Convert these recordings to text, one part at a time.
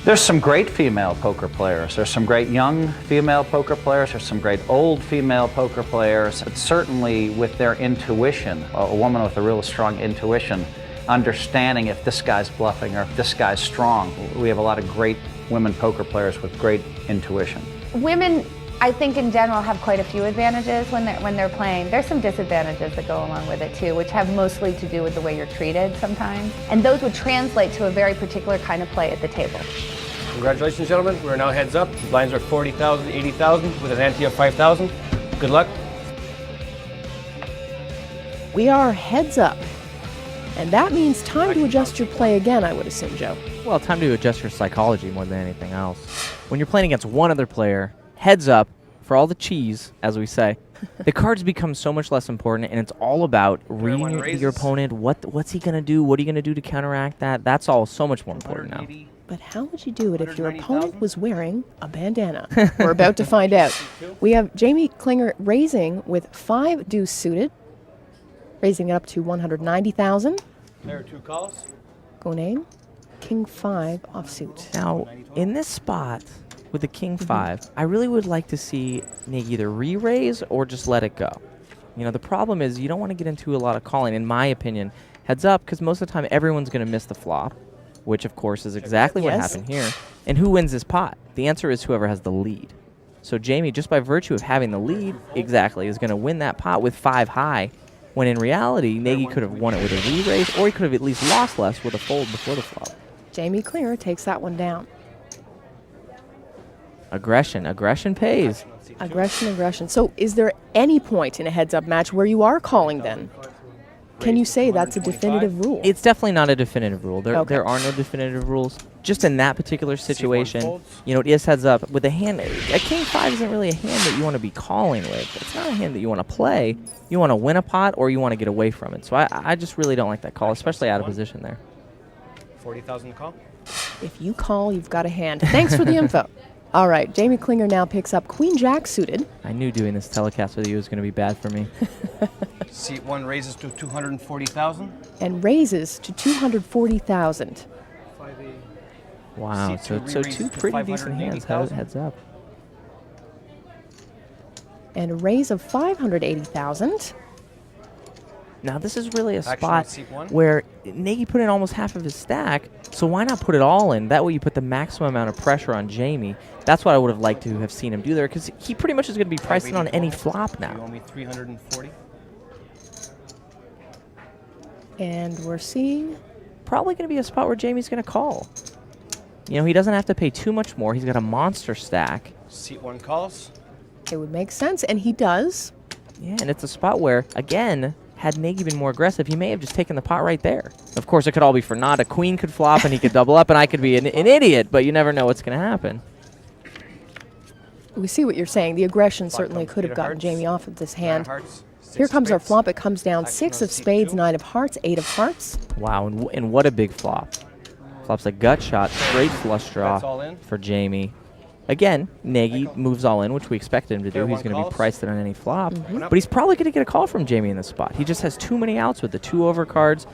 There's some great female poker players. There's some great young female poker players. There's some great old female poker players. But certainly with their intuition, a woman with a real strong intuition, understanding if this guy's bluffing or if this guy's strong. We have a lot of great women poker players with great intuition. Women, I think in general, have quite a few advantages when they're playing. There's some disadvantages that go along with it too, which have mostly to do with the way you're treated sometimes. And those would translate to a very particular kind of play at the table. Congratulations, gentlemen. We're now heads up. The blinds are 40,000, 80,000 with an ante of 5,000. Good luck. We are heads up. And that means time to adjust your play again, I would assume, Joe. Well, time to adjust your psychology more than anything else. When you're playing against one other player, heads up, for all the cheese, as we say, the cards become so much less important, and it's all about reading your opponent. What's he going to do? What are you going to do to counteract that? That's all so much more important now. But how would you do it if your opponent was wearing a bandana? We're about to find out. We have Jamie Klinger raising with 5 deuce suited, raising it up to 190,000. Player 2 calls. Goname, King 5 offsuit. Now, in this spot with the King 5, I really would like to see Nick either re-raise or just let it go. You know, the problem is you don't want to get into a lot of calling, in my opinion. Heads up, because most of the time everyone's going to miss the flop, which of course is exactly what happened here. And who wins this pot? The answer is whoever has the lead. So Jamie, just by virtue of having the lead, exactly, is going to win that pot with 5 high, when in reality, Nagy could have won it with a re-raise, or he could have at least lost less with a fold before the flop. Jamie Klinger takes that one down. Aggression. Aggression pays. Aggression, aggression. So is there any point in a heads-up match where you are calling then? Can you say that's a definitive rule? It's definitely not a definitive rule. There Okay. are no definitive rules. Just in that particular situation, you know, it is heads up. With a hand, a King 5 isn't really a hand that you want to be calling with. It's not a hand that you want to play. You want to win a pot or you want to get away from it. So I just really don't like that call, especially out of position there. 40,000 call. If you call, you've got a hand. Thanks for the info. All right, Jamie Klinger now picks up Queen Jack suited. I knew doing this telecast with you was going to be bad for me. Seat 1 raises to 240,000. And raises to 240,000. Wow, so two pretty decent hands heads up. And a raise of 580,000. Now this is really a spot where Nagy put in almost half of his stack, so why not put it all in? That way you put the maximum amount of pressure on Jamie. That's what I would have liked to have seen him do there, because he pretty much is going to be pricing on any flop now. You owe me 340. And we're seeing probably going to be a spot where Jamie's going to call. You know, he doesn't have to pay too much more. He's got a monster stack. Seat 1 calls. It would make sense, and he does. Yeah, and it's a spot where, again, had Nagy been more aggressive, he may have just taken the pot right there. Of course, it could all be for naught. A queen could flop, and he could double up, and I could be an idiot, but you never know what's going to happen. We see what you're saying. The aggression certainly could have gotten Jamie off of this hand. Here comes our flop. It comes down 6 of spades, 9 of hearts, 8 of hearts. Wow, and what a big flop. Flop's a gut shot, straight flush draw for Jamie. Again, Nagy moves all in, which we expected him to do. He's going to be priced on any flop. But he's probably going to get a call from Jamie in this spot. He just has too many outs with the 2 overcards,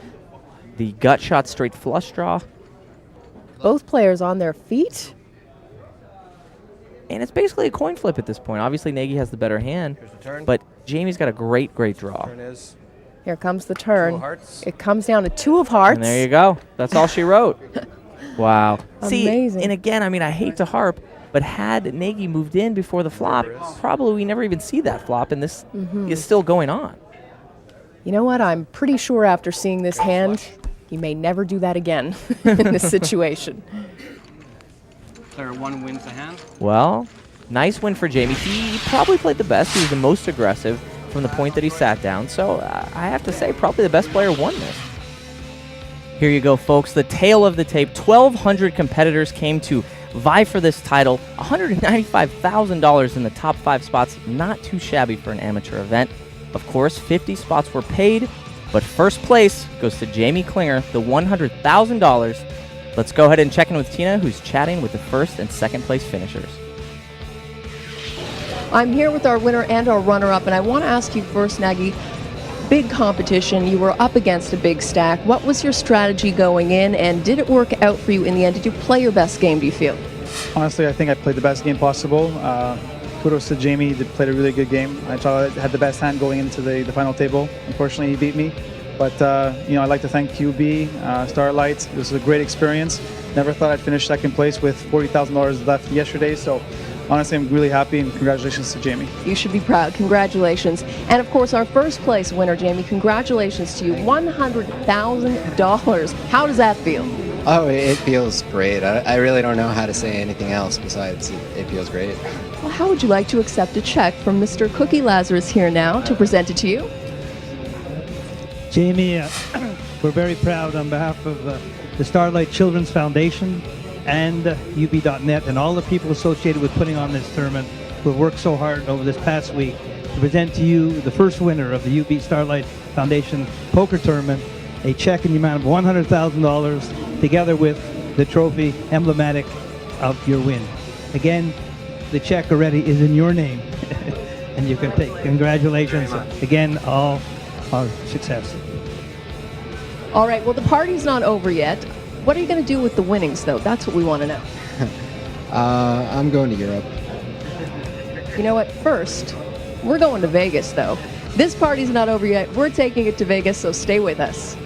the gut shot, straight flush draw. Both players on their feet. And it's basically a coin flip at this point. Obviously, Nagy has the better hand, but Jamie's got a great draw. Here comes the turn. It comes down to 2 of hearts. And there you go. That's all she wrote. Wow. Amazing. See, and again, I mean, I hate to harp, but had Nagy moved in before the flop, probably we never even see that flop, and this is still going on. You know what? I'm pretty sure after seeing this hand, he may never do that again in this situation. Player 1 wins the hand. Well, nice win for Jamie. He probably played the best. He was the most aggressive from the point that he sat down. So I have to say, probably the best player won this. Here you go, folks. The tale of the tape. 1,200 competitors came to vie for this title. $195,000 in the top 5 spots. Not too shabby for an amateur event. Of course, 50 spots were paid, but first place goes to Jamie Klinger, the $100,000. Let's go ahead and check in with Tina, who's chatting with the first and second place finishers. I'm here with our winner and our runner-up, and I want to ask you first, Nagy, big competition. You were up against a big stack. What was your strategy going in, and did it work out for you in the end? Did you play your best game, do you feel? Honestly, I think I played the best game possible. Kudos to Jamie, he played a really good game. I thought I had the best hand going into the final table. Unfortunately, he beat me. But, I'd like to thank QB, Starlight. It was a great experience. Never thought I'd finish second place with $40,000 left yesterday. So, honestly, I'm really happy, and congratulations to Jamie. You should be proud. Congratulations. And of course, our first place winner, Jamie, congratulations to you. $100,000. How does that feel? Oh, it feels great. I really don't know how to say anything else besides it feels great. Well, how would you like to accept a check from Mr. Cookie Lazarus here now to present it to you? Jamie, we're very proud on behalf of the Starlight Children's Foundation and UB.net and all the people associated with putting on this tournament who have worked so hard over this past week to present to you the first winner of the UB Starlight Foundation Poker Tournament, a check in the amount of $100,000 together with the trophy emblematic of your win. Again, the check already is in your name and you can take. Congratulations again, all our success. All right, well, the party's not over yet. What are you going to do with the winnings, though? That's what we want to know. I'm going to Europe. You know what? First, we're going to Vegas, though. This party's not over yet. We're taking it to Vegas, so stay with us.